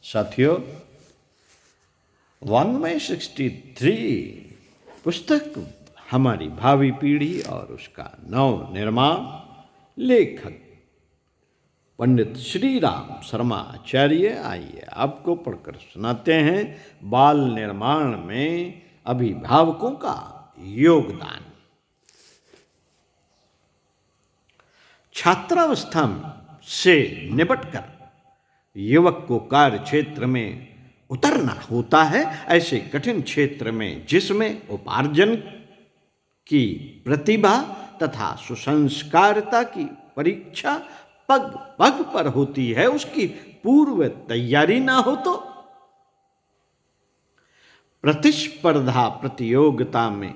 साथियों, वाङ्मय 63 पुस्तक हमारी भावी पीढ़ी और उसका नव निर्माण लेखक पंडित श्री राम शर्मा आचार्य आइए आपको पढ़कर सुनाते हैं बाल निर्माण में अभिभावकों का योगदान। छात्रावस्था से निपटकर युवक को कार्य क्षेत्र में उतरना होता है। ऐसे कठिन क्षेत्र में जिसमें उपार्जन की प्रतिभा तथा सुसंस्कारता की परीक्षा पग पग पर होती है, उसकी पूर्व तैयारी ना हो तो प्रतिस्पर्धा प्रतियोगिता में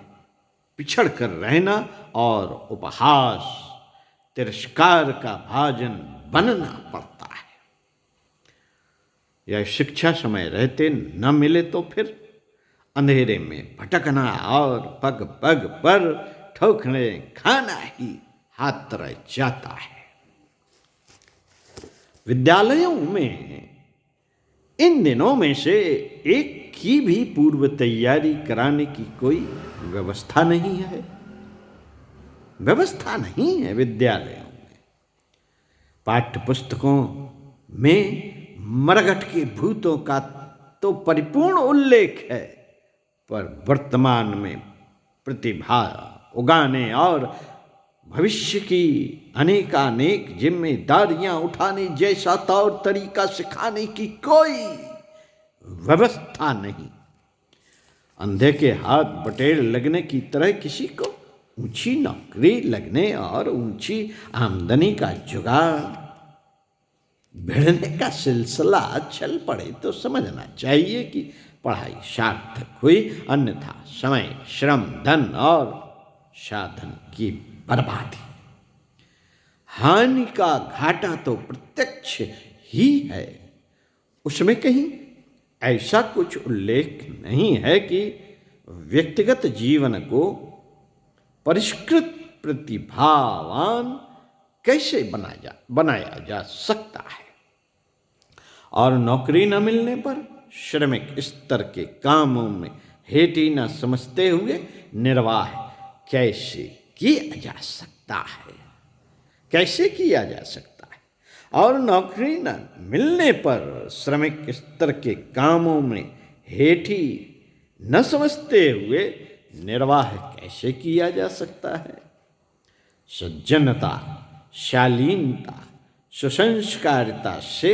पिछड़ कर रहना और उपहास तिरस्कार का भाजन बनना पड़ता है। यह शिक्षा समय रहते न मिले तो फिर अंधेरे में भटकना और पग पग पर ठोकरे खाना ही हाथ रह जाता है। विद्यालयों में इन दिनों में से एक की भी पूर्व तैयारी कराने की कोई व्यवस्था नहीं है। व्यवस्था नहीं है विद्यालयों में। पाठ्य पुस्तकों में मरघट के भूतों का तो परिपूर्ण उल्लेख है, पर वर्तमान में प्रतिभा उगाने और भविष्य की अनेकानेक जिम्मेदारियां उठाने जैसा तौर तरीका सिखाने की कोई व्यवस्था नहीं। अंधे के हाथ बटेर लगने की तरह किसी को ऊंची नौकरी लगने और ऊंची आमदनी का जुगाड़ भिड़ने का सिलसिला चल पड़े तो समझना चाहिए कि पढ़ाई सार्थक हुई, अन्यथा समय श्रम धन और साधन की बर्बादी। हानि का घाटा तो प्रत्यक्ष ही है। उसमें कहीं ऐसा कुछ उल्लेख नहीं है कि व्यक्तिगत जीवन को परिष्कृत प्रतिभावान कैसे बनाया जा सकता है, और नौकरी न मिलने पर श्रमिक स्तर के कामों में हेठी न समझते हुए निर्वाह कैसे किया जा सकता है, कैसे किया जा सकता है। और नौकरी न मिलने पर श्रमिक स्तर के कामों में हेठी न समझते हुए निर्वाह कैसे किया जा सकता है। सज्जनता, शालीनता, सुसंस्कारिता से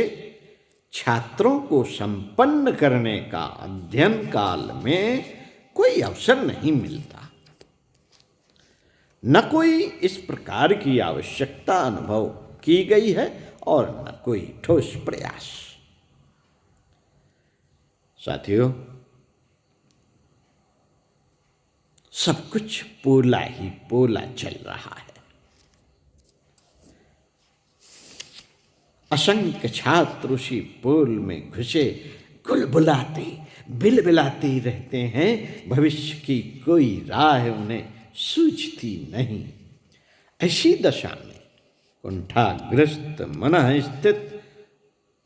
छात्रों को संपन्न करने का अध्ययन काल में कोई अवसर नहीं मिलता। न कोई इस प्रकार की आवश्यकता अनुभव की गई है और न कोई ठोस प्रयास। साथियों, सब कुछ पोला ही पोला चल रहा है। असंख्य छात्र उसी पोल में घुसे कुलबुलाते बिलबिलाते रहते हैं। भविष्य की कोई राह उन्हें सूझती नहीं। ऐसी दशा में कुंठाग्रस्त मन स्थित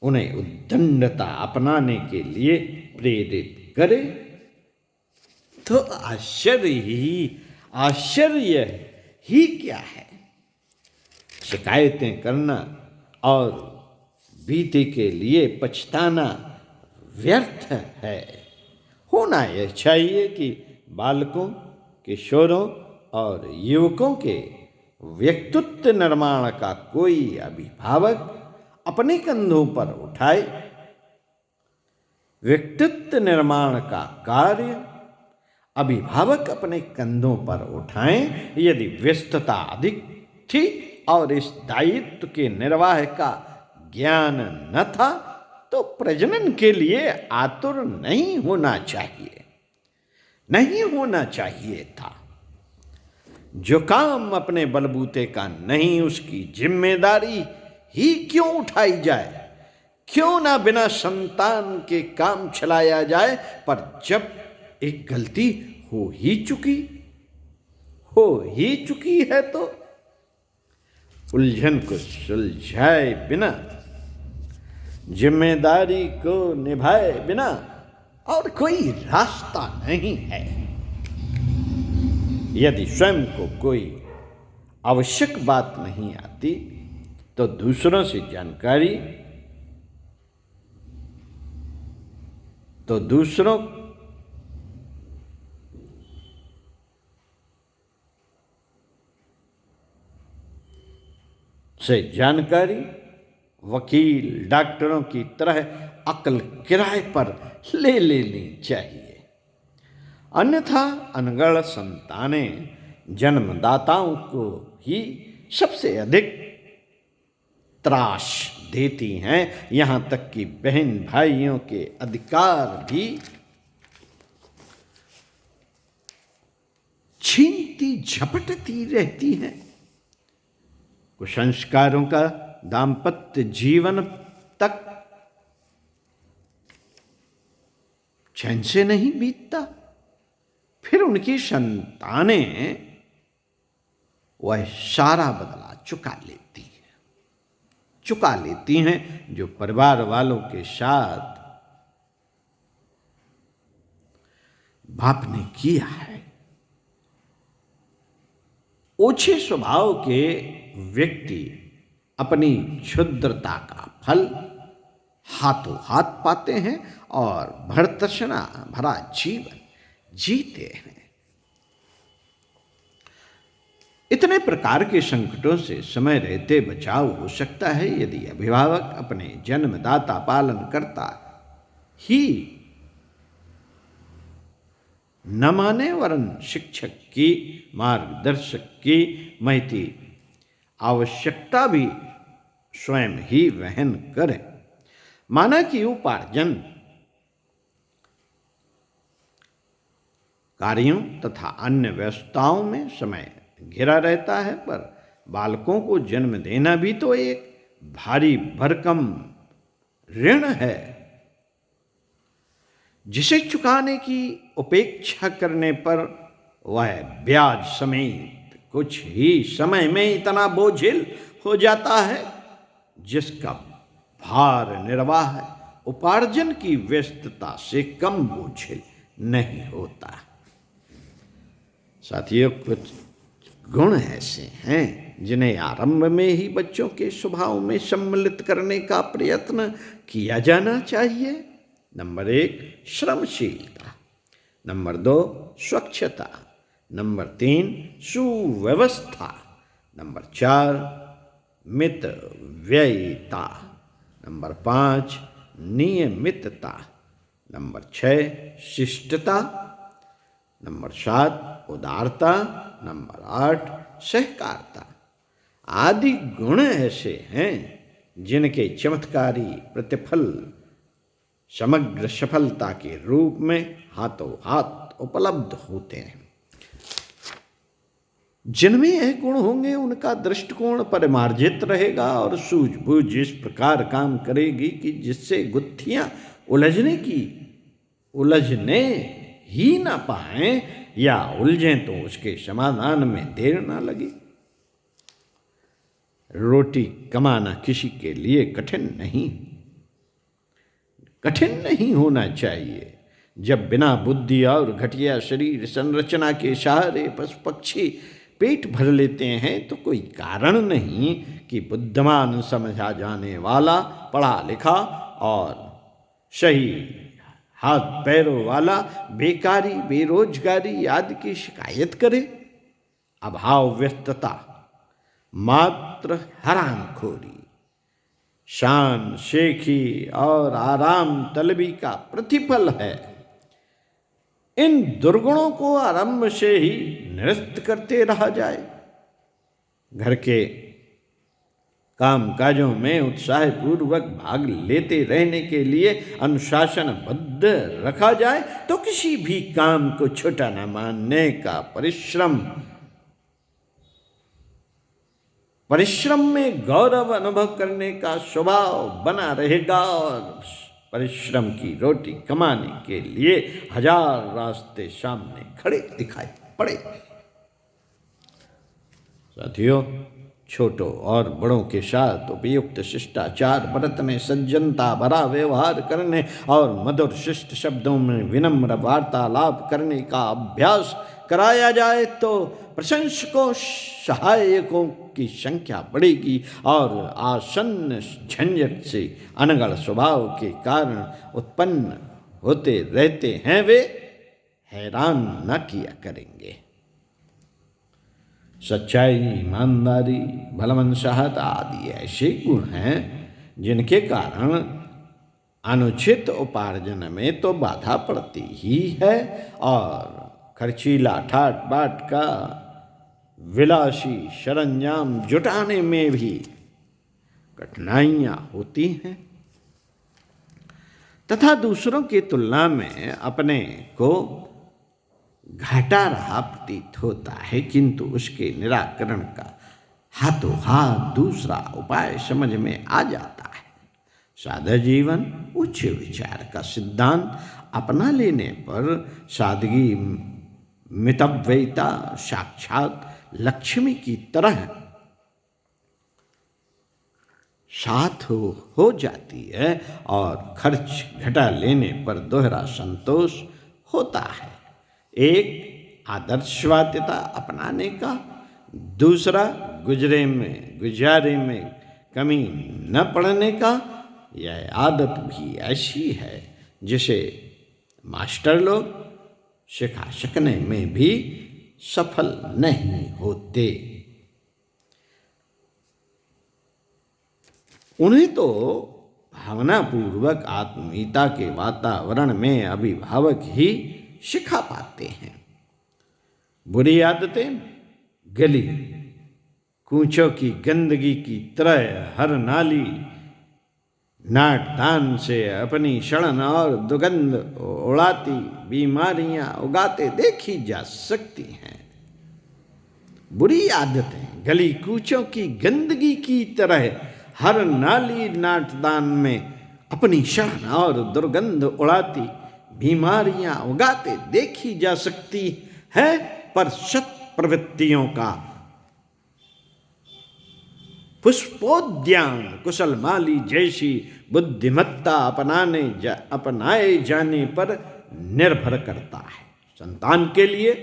उन्हें उद्दंडता अपनाने के लिए प्रेरित करे तो आश्चर्य ही क्या है। शिकायतें करना और बीते के लिए पछताना व्यर्थ है। होना यह चाहिए कि बालकों, किशोरों और युवकों के व्यक्तित्व निर्माण का कोई अभिभावक अपने कंधों पर उठाए। व्यक्तित्व निर्माण का कार्य अभिभावक अपने कंधों पर उठाएं। यदि व्यस्तता अधिक थी और इस दायित्व के निर्वाह का ज्ञान न था तो प्रजनन के लिए आतुर नहीं होना चाहिए था। जो काम अपने बलबूते का नहीं, उसकी जिम्मेदारी ही क्यों उठाई जाए। क्यों ना बिना संतान के काम चलाया जाए। पर जब एक गलती हो ही चुकी है तो उलझन को सुलझाए बिना जिम्मेदारी को निभाए बिना और कोई रास्ता नहीं है। यदि स्वयं को कोई आवश्यक बात नहीं आती तो दूसरों से जानकारी, तो दूसरों से जानकारी वकील डॉक्टरों की तरह अक्ल किराए पर ले लेनी चाहिए, अन्यथा अनगढ़ संतानें जन्मदाताओं को ही सबसे अधिक त्रास देती हैं। यहाँ तक कि बहन भाइयों के अधिकार भी छीनती झपटती रहती हैं। कुसंस्कारों का दाम्पत्य जीवन तक चैन से नहीं बीतता, फिर उनकी संतानें वह सारा बदला चुका लेती हैं जो परिवार वालों के साथ बाप ने किया है। ओछे स्वभाव के व्यक्ति अपनी क्षुद्रता का फल हाथों हाथ पाते हैं और भर्त्सना भरा जीवन जीते हैं। इतने प्रकार के संकटों से समय रहते बचाव हो सकता है यदि अभिभावक अपने जन्मदाता पालनकर्ता ही न माने, वरन शिक्षक की मार्गदर्शक की महती आवश्यकता भी स्वयं ही वहन करे। माना कि उपार्जन कार्यों तथा अन्य व्यस्तताओं में समय घिरा रहता है, पर बालकों को जन्म देना भी तो एक भारी भरकम ऋण है, जिसे चुकाने की उपेक्षा करने पर वह ब्याज समेत कुछ ही समय में इतना बोझिल हो जाता है जिसका भार निर्वाह उपार्जन की व्यस्तता से कम बोझिल नहीं होता। साथियों, कुछ गुण ऐसे हैं जिन्हें आरंभ में ही बच्चों के स्वभाव में सम्मिलित करने का प्रयत्न किया जाना चाहिए। नंबर 1 श्रमशीलता, नंबर 2 स्वच्छता, नंबर 3 सुव्यवस्था, नंबर 4 मितव्ययिता, नंबर 5 नियमितता, नंबर 6 शिष्टता, नंबर 7 उदारता, नंबर 8 सहकारिता आदि गुण ऐसे हैं जिनके चमत्कारी प्रतिफल समग्र सफलता के रूप में हाथों हाथ उपलब्ध होते हैं। जिनमें यह गुण होंगे उनका दृष्टिकोण परिमार्जित रहेगा और सूझबूझ इस प्रकार काम करेगी कि जिससे गुत्थियां उलझने ही ना पाए या उलझें तो उसके समाधान में देर ना लगे। रोटी कमाना किसी के लिए कठिन नहीं होना चाहिए। जब बिना बुद्धि और घटिया शरीर संरचना के सहारे पशु पक्षी पेट भर लेते हैं तो कोई कारण नहीं कि बुद्धिमान समझा जाने वाला, पढ़ा लिखा और सही हाथ पैरों वाला बेकारी, बेरोजगारी आदि की शिकायत करे। अभाव, व्यस्तता मात्र हरामखोरी, शान शेखी और आराम तलबी का प्रतिफल है। इन दुर्गुणों को आरंभ से ही निरस्त करते रहा जाए। घर के कामकाजों में उत्साहपूर्वक भाग लेते रहने के लिए अनुशासनबद्ध रखा जाए तो किसी भी काम को छोटा न मानने का परिश्रम में गौरव अनुभव करने का स्वभाव बना रहेगा और परिश्रम की रोटी कमाने के लिए हजार रास्ते सामने खड़े दिखाई पड़े। साथियों, छोटों और बड़ों के साथ उपयुक्त शिष्टाचार बरतने, सज्जनता भरा व्यवहार करने और मधुर शिष्ट शब्दों में विनम्र वार्तालाप करने का अभ्यास कराया जाए तो प्रशंसकों सहायकों की संख्या बढ़ेगी और आसन्न झंझट से अनगढ़ स्वभाव के कारण उत्पन्न होते रहते हैं वे हैरान न किया करेंगे। सच्चाई, ईमानदारी, भलमनसाहत आदि ऐसे गुण हैं जिनके कारण अनुचित उपार्जन में तो बाधा पड़ती ही है और खर्चीला ठाट बाट का विलासी सरंजाम जुटाने में भी कठिनाइयाँ होती हैं तथा दूसरों की तुलना में अपने को घाटा रहा प्रतीत होता है, किंतु उसके निराकरण का हाथों हाथ दूसरा उपाय समझ में आ जाता है। सादा जीवन, उच्च विचार का सिद्धांत अपना लेने पर सादगी, मितव्ययिता साक्षात लक्ष्मी की तरह साथ हो जाती है और खर्च घटा लेने पर दोहरा संतोष होता है। एक आदर्शवादिता अपनाने का, दूसरा गुजारे में कमी न पड़ने का। यह आदत भी ऐसी है जिसे मास्टर लोग सिखा सकने में भी सफल नहीं होते। उन्हें तो भावनापूर्वक आत्मीयता के वातावरण में अभिभावक ही सिखा पाते हैं। बुरी आदतें गली कूचों की गंदगी की तरह हर नाली नाटदान से अपनी सड़न और दुर्गंध उड़ाती बीमारियां उगाते देखी जा सकती हैं। बुरी आदतें गली कूचों की गंदगी की तरह हर नाली नाटदान में अपनी सड़न और दुर्गंध उड़ाती बीमारियां उगाते देखी जा सकती है, पर सत प्रवृत्तियों का पुष्पोद्यान कुशल माली जैसी बुद्धिमत्ता अपनाए जाने पर निर्भर करता है। संतान के लिए,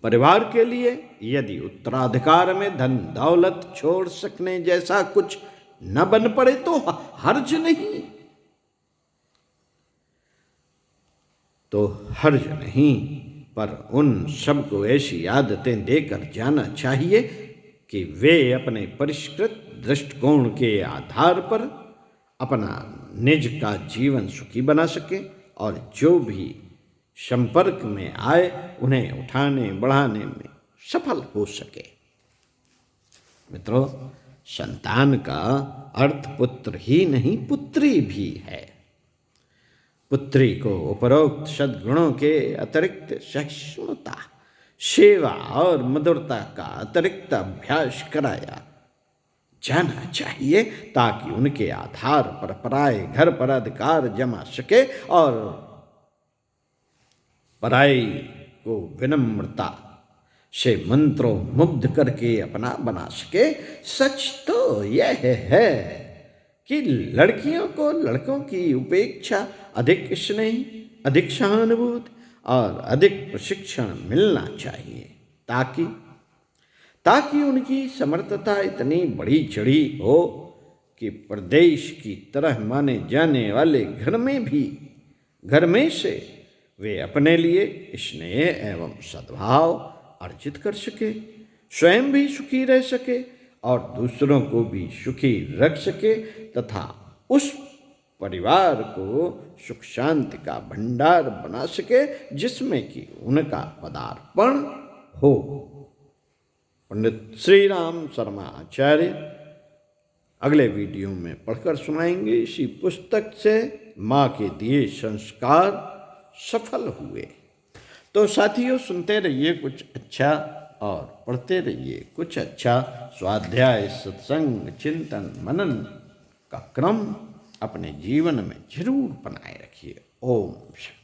परिवार के लिए यदि उत्तराधिकार में धन दौलत छोड़ सकने जैसा कुछ न बन पड़े तो हर्ज नहीं, पर उन सबको ऐसी आदतें देकर जाना चाहिए कि वे अपने परिष्कृत दृष्टिकोण के आधार पर अपना निज का जीवन सुखी बना सके और जो भी संपर्क में आए उन्हें उठाने बढ़ाने में सफल हो सके। मित्रों, संतान का अर्थ पुत्र ही नहीं पुत्री भी है। पुत्री को उपरोक्त सद्गुणों के अतिरिक्त सहिष्णुता, सेवा और मधुरता का अतिरिक्त अभ्यास कराया जाना चाहिए ताकि उनके आधार पर पराये घर पर अधिकार जमा सके और पराई को विनम्रता से मंत्रों मुग्ध करके अपना बना सके। सच तो यह है कि लड़कियों को लड़कों की उपेक्षा अधिक स्नेह, अधिक सहानुभूति और अधिक प्रशिक्षण मिलना चाहिए ताकि उनकी समर्थता इतनी बढ़ी चढ़ी हो कि प्रदेश की तरह माने जाने वाले घर में से वे अपने लिए स्नेह एवं सद्भाव अर्जित कर सके, स्वयं भी सुखी रह सके और दूसरों को भी सुखी रख सके तथा उस परिवार को सुख शांति का भंडार बना सके जिसमें कि उनका पदार्पण हो। पंडित श्री राम शर्मा आचार्य अगले वीडियो में पढ़कर सुनाएंगे इसी पुस्तक से माँ के दिए संस्कार सफल हुए। तो साथियों, सुनते रहिए कुछ अच्छा और पढ़ते रहिए कुछ अच्छा। स्वाध्याय, सत्संग, चिंतन, मनन का क्रम अपने जीवन में जरूर बनाए रखिए। ओम शांति।